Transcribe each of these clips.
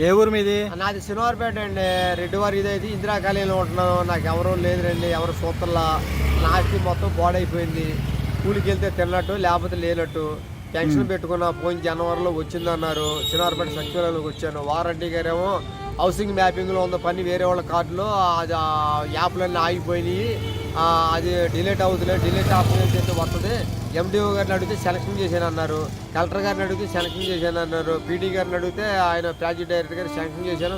ఏ ఊరు మీది? నాది శనివారపేట అండి. రెడ్డివారి ఇదైతే ఇందిరా కాలేజీలో ఉంటున్నాను. నాకు ఎవరు లేదురండి, ఎవరు సూత్రలా. నా ఆస్తి మొత్తం పాడైపోయింది. కూలికి వెళ్తే తిన్నట్టు లేకపోతే లేనట్టు. పెన్షన్ పెట్టుకున్న పోయిన జనవరిలో వచ్చిందన్నారు. శనివారపేట సచివాలయంలోకి వచ్చాను. వారంటీ గారేమో హౌసింగ్ మ్యాపింగ్లో ఉన్న పని వేరే వాళ్ళ కార్డులో అది యాప్లన్నీ ఆగిపోయినాయి, అది డిలీట్ అవుతుంది, డిలీట్ ఆప్షన్ అయితే వస్తుంది. ఎండిఓ గారిని అడిగితే సెలక్షన్ చేశాను అన్నారు. కలెక్టర్ గారిని అడిగితే సెలక్షన్ చేశాను అన్నారు. పీడీ గారిని అడిగితే ఆయన ప్రాజెక్ట్ డైరెక్టర్ గారు సెలక్షన్ చేశాను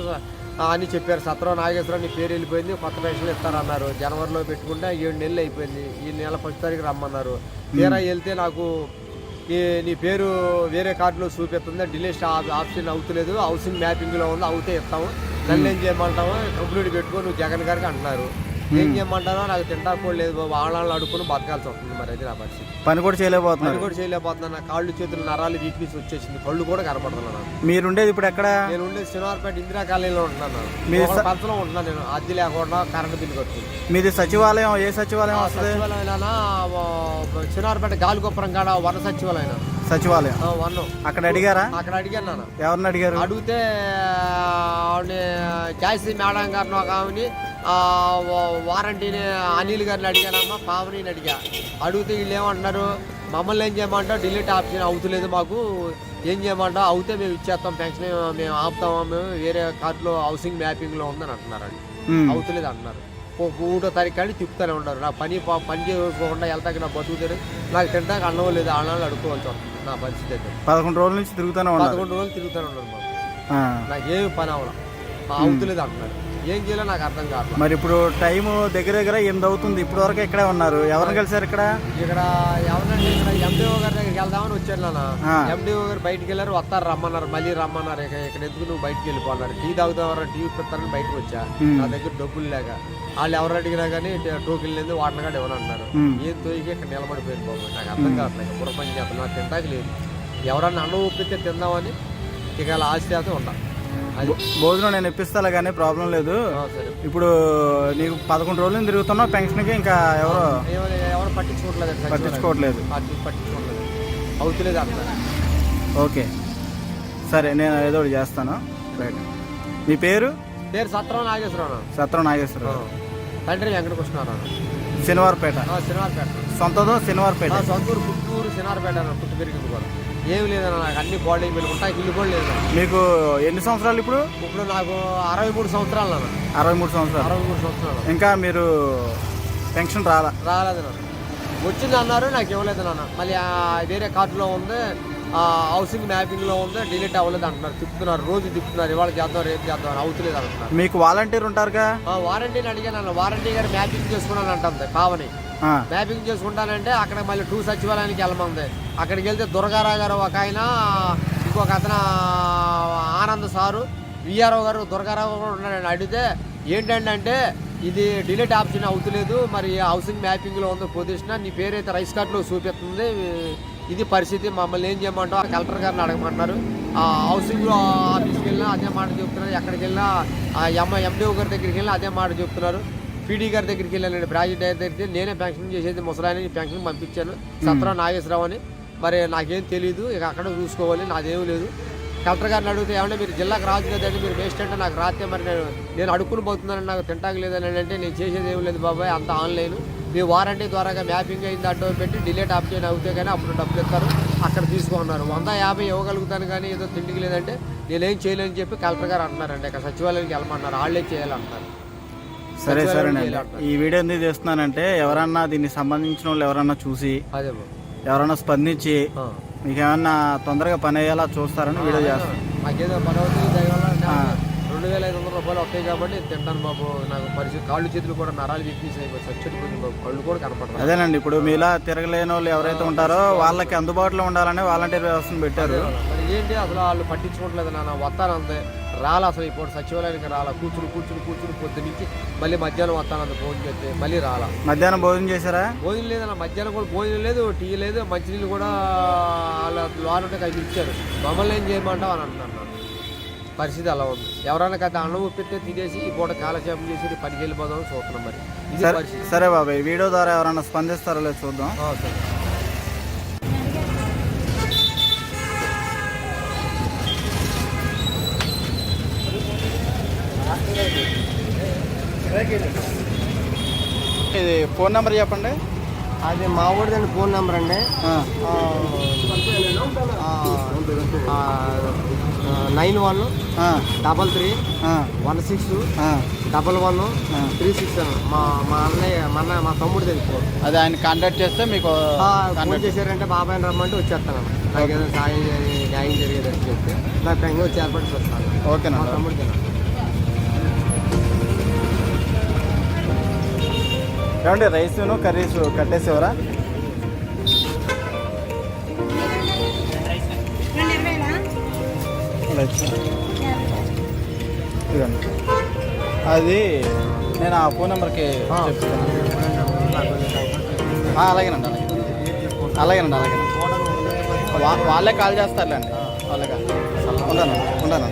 అని చెప్పారు. సత్రం నాగేశ్వరరావు నీ పేరు వెళ్ళిపోయింది, కొత్త పెన్షన్ ఇస్తారన్నారు. జనవరిలో పెట్టుకుంటే 7 నెలలు అయిపోయింది. ఈ నెల 1 తారీఖు రమ్మన్నారు. తీరా వెళ్తే నాకు నీ పేరు వేరే కార్డులో చూపిస్తుంది, డిలీట్ ఆప్షన్ అవుతలేదు, హౌసింగ్ మ్యాపింగ్లో ఉంది, అవుతే ఇస్తాము, నన్ను ఏం చేయమంటాము, కంప్లీట్ పెట్టుకో నువ్వు జగన్ గారికి అంటున్నారు. ఏం చేయమంటారో నాకు తింటాకు కూడా లేదు బాబు. వాళ్ళని అడుక్కుని బతకాల్సి వస్తుంది. మరి అది నా పరిస్థితి. పని కూడా చేయలేకపోతున్నా. నా కాళ్ళు చేతులు నరాలు వీక్నెస్ వచ్చేసింది, కళ్ళు కూడా కనపడుతున్నాను. మీరుండేది ఇప్పుడు ఎక్కడ? నేను ఉండేది శనివారపేట ఇందిరా కాలేజీలో ఉంటున్నాను. పంచలో ఉంటున్నాను నేను, అద్దె లేకుండా కరెంట్ బిల్లు కట్టుకుని. మీది సచివాలయం? ఏ సచివాలయం? సచివాలయం శనివారపేట గాలిగొప్పరం కాడ వన సచివాలయం. వన్ అక్కడ అడిగారా? అక్కడ అడిగాను నాన్న. ఎవరిని అడిగారు? అడిగితే జాయశ్రీ మేడం గారిని ఒక ఆమెని, వారంటీని అనిల్ గారిని అడిగానమ్మా, పావనిని అడిగితే వీళ్ళు ఏమంటున్నారు, మమ్మల్ని ఏం చేయమంటావు, డిలీట్ ఆప్షన్ అవుతలేదు, మాకు ఏం చేయమంటావు, అవుతే మేము ఇచ్చేస్తాం, పెన్షన్ మేము ఆపుతామా, మేము వేరే కార్డులో హౌసింగ్ మ్యాపింగ్లో ఉందని అంటున్నారండి. అవుతలేదు అంటున్నారు. 1వ తారీఖు కానీ తిప్పుతూనే ఉన్నారు. నా పని చేసుకోకుండా వెళ్తాకి నా బతుకుతారు, నాకు తింటాక అన్నం లేదు, అన్నాళ్ళు అడుక్కోవాల్సి వస్తుంది. నా పరిస్థితి అయితే 11 రోజుల నుంచి తిరుగుతూనే ఉన్నారు. 11 రోజులు తిరుగుతూనే ఉన్నారు. మాకు నాకేమి పని అవ్వాలి, అవుతలేదు అంటున్నారు. ఏం చేయాలో నాకు అర్థం కాదు. మరి ఇప్పుడు టైం దగ్గర 8 అవుతుంది. ఇప్పటి వరకు ఇక్కడే ఉన్నారు. ఎవరిని కలిసారు ఇక్కడ ఎవరంటే ఇక్కడ ఎండిఓ గారి దగ్గరికి వెళ్దామని వచ్చాను నాన్న. ఎండిఓ గారు బయటికి వెళ్ళారు, వస్తారు రమ్మన్నారు, మళ్ళీ రమ్మన్నారు. ఇక్కడ ఎందుకు నువ్వు బయటికి వెళ్ళిపోన్నారు, టీ తాగుతావరా, టీ ఇప్పిస్తారని బయటకు వచ్చా. నా దగ్గర డబ్బులు లేక వాళ్ళు ఎవరు అడిగినా కానీ టోకెన్ లేదు, వాటిని కూడా ఇవ్వనంటున్నారు. ఏం తోయికి ఇక్కడ నిలబడిపోయింది బాబు. నాకు అర్థం కావట్లేదు. పురపని చేస్తాను, నాకు తింటాకి లేదు. ఎవరన్నా అన్నం ఒప్పితే తిందామని ఇక అలా ఆస్తి అయితే ఉన్నా. భోజనం నేను ఇప్పిస్తా కానీ ప్రాబ్లం లేదు. ఇప్పుడు నీకు 11 రోజులు తిరుగుతున్నావు, పెన్షన్కి ఇంకా ఎవరు పట్టించుకోవట్లేదు. అవుతలేదు అంటారు. ఓకే సరే, నేను ఏదో ఒకటి చేస్తాను. రైట్. మీ పేరు? సత్రం నాగేశ్వరరావు. తండ్రి వెంకటకృష్ణారావు. శనివారపేట. సొంతదో శనివారపేట? సొంతూరు పుట్టూరు శనివారపేట. పుట్టు పెరిగింది కూడా ఏమి లేదన్న. నాకు అన్ని బాడీ పెట్టుకుంటా, ఇల్లు కూడా లేదు. మీకు ఎన్ని సంవత్సరాలు ఇప్పుడు? ఇప్పుడు నాకు 63 సంవత్సరాలు నాన్న. 63 సంవత్సరాలు. ఇంకా మీరు పెన్షన్ రాలేదు నాన్న. వచ్చింది అన్నారు, నాకు ఇవ్వలేదు నాన్న. మళ్ళీ వేరే కార్డులో ఉంది, హౌసింగ్ మ్యాపింగ్లో ఉంది, డిలీట్ అవ్వలేదు అంటున్నారు. తిప్పుతున్నారు, రోజు తిప్పుతున్నారు. ఇవాళ చేద్దాం, రేపు చేద్దాం, అవుతలేదు అంటున్నారు. మీకు వాలంటీర్ ఉంటారుగా? వారంటీని అడిగాను. వారంటీ గారు మ్యాపింగ్ చేసుకున్నాను అంటుంది పావని. మ్యాపింగ్ చేసుకుంటానంటే అక్కడ మళ్ళీ 2 సచివాలయానికి వెళ్ళమంది. అక్కడికి వెళ్తే దుర్గారావు గారు ఒక ఆయన, ఇంకొక అతను ఆనంద్ సారు, విఆర్ఓ గారు, దుర్గారావు కూడా ఉన్నాడు. అడిగితే ఏంటంటే ఇది డిలీట్ ఆప్షన్ అవుతలేదు, మరి హౌసింగ్ మ్యాపింగ్లో ఉంది పొజిషన్, నీ పేరైతే రైస్ కార్డులో చూపిస్తుంది, ఇది పరిస్థితి, మమ్మల్ని ఏం చేయమంటావు, కలెక్టర్ గారిని అడగమంటున్నారు. హౌసింగ్ ఆఫీస్కి వెళ్ళినా అదే మాట చెప్తున్నారు, ఎక్కడికి వెళ్ళినా ఎండిఓ గారి దగ్గరికి వెళ్ళినా అదే మాట చెప్తున్నారు. పీడీ గారి దగ్గరికి వెళ్ళానండి, ప్రాజెక్ట్ డైరెక్టర్ దగ్గరికి. నేనే పెన్షన్ చేసేది, ముసలాయని పెన్షన్ పంపించాను, సత్రం నాగేశ్వరరావు అని. మరి నాకేం తెలియదు, ఇక అక్కడ చూసుకోవాలి, నాదేమీ లేదు. కలెక్టర్ గారిని అడిగితే ఏమంటే మీరు జిల్లాకు రాజు లేదంటే, మీరు వేస్ట్ అంటే నాకు రాస్తే మరి నేను అడుక్కుని పోతున్నానని, నాకు తింటాకు లేదని అంటే నేను చేసేది ఏమి లేదు బాబాయ్, అంత ఆన్లైన్, మీ వారంటీ ద్వారాగా మ్యాపింగ్ అయింది అడ్డో పెట్టి డిలీట్ ఆప్షన్ అవుతే కానీ అప్పుడు డబ్బులు ఇస్తారు, అక్కడ తీసుకున్నారు. 150 ఇవ్వగలుగుతాను కానీ ఏదో తిండికి లేదంటే నేనేం చేయలేని చెప్పి కలెక్టర్ గారు అంటున్నారండి. ఇక్కడ సచివాలయానికి వెళ్ళమన్నారు, వాళ్ళే చేయాలంటున్నారు. సరే ఈ వీడియో ఎందుకు చేస్తున్నానంటే, ఎవరన్నా దీనికి సంబంధించిన వాళ్ళు ఎవరన్నా చూసి ఎవరన్నా స్పందించి మీకు ఏమన్నా తొందరగా పని అయ్యేలా చూస్తారని వీడియో చేస్తాను. మాకేదో పని అవుతుంది, దయవల్ల 2500 రూపాయలు వస్తాయి కాబట్టి తింటాను బాబు. నాకు పరిస్థితి కాళ్ళు చేతులు కూడా నరాలు వీక్నెస్ అయిపోయి చచ్చిపోయింది బాబు, కళ్ళు కూడా కనపడతారు. అదేనండి, ఇప్పుడు మీలా తిరగలేని వాళ్ళు ఎవరైతే ఉంటారో వాళ్ళకి అందుబాటులో ఉండాలని వాలంటీర్ వ్యవస్థను పెట్టారు. మరి ఏంటి అసలు వాళ్ళు పట్టించుకోవట్లేదు నాన్న. వస్తానంతే రాలా, అసలు ఇప్పుడు సచివాలయానికి రాలా. కూర్చుని పొద్దు నుంచి మళ్ళీ మధ్యాహ్నం వస్తానంత ఫోన్ చేస్తే మళ్ళీ రాలా. మధ్యాహ్నం భోజనం చేశారా? భోజనం లేదన్న, మధ్యాహ్నం కూడా భోజనం లేదు, టీ లేదు, మంచినీళ్ళు కూడా వాళ్ళ లోనంటే కలిసి ఇచ్చారు. మమ్మల్ని ఏం చేయమంటావు అని అంటున్నారు. పరిస్థితి అలా ఉంది. ఎవరైనా కదా అన్నం ఉప్పితే తినేసి ఈ పూట కాలక్షేపం చేసి పనికి వెళ్ళిపోదామని చూస్తున్నాం. మరి ఇది పరిస్థితి. సరే బాబాయ్, వీడియో ద్వారా ఎవరైనా స్పందిస్తారో లేదు చూద్దాం. సరే. ఇది ఫోన్ నెంబర్ చెప్పండి. అది మా ఊరిదండి ఫోన్ నెంబర్ అండి. 9133161136. మా అన్నయ్య మా తమ్ముడు తెలుసుకో. అది ఆయన కాంటాక్ట్ చేస్తే మీకు ఫోన్ చేశారంటే బాబాయ్ రమ్మంటే వచ్చేస్తాను. నాకు ఏదైనా సాయం న్యాయం జరిగేదని చెప్తే నాకు టైంగా వచ్చి ఏర్పాటు చేస్తాను. ఓకేనా. మా తమ్ముడు ఏమండి రైస్ను కర్రీస్ కట్టేసేవరా? ఇదండి అది నేను ఆ ఫోన్ నెంబర్కి చెప్తాను. అలాగేనండి అలాగేనండి వాళ్ళే కాల్ చేస్తారులేండి. వాళ్ళే కాల్ ఉంటాను.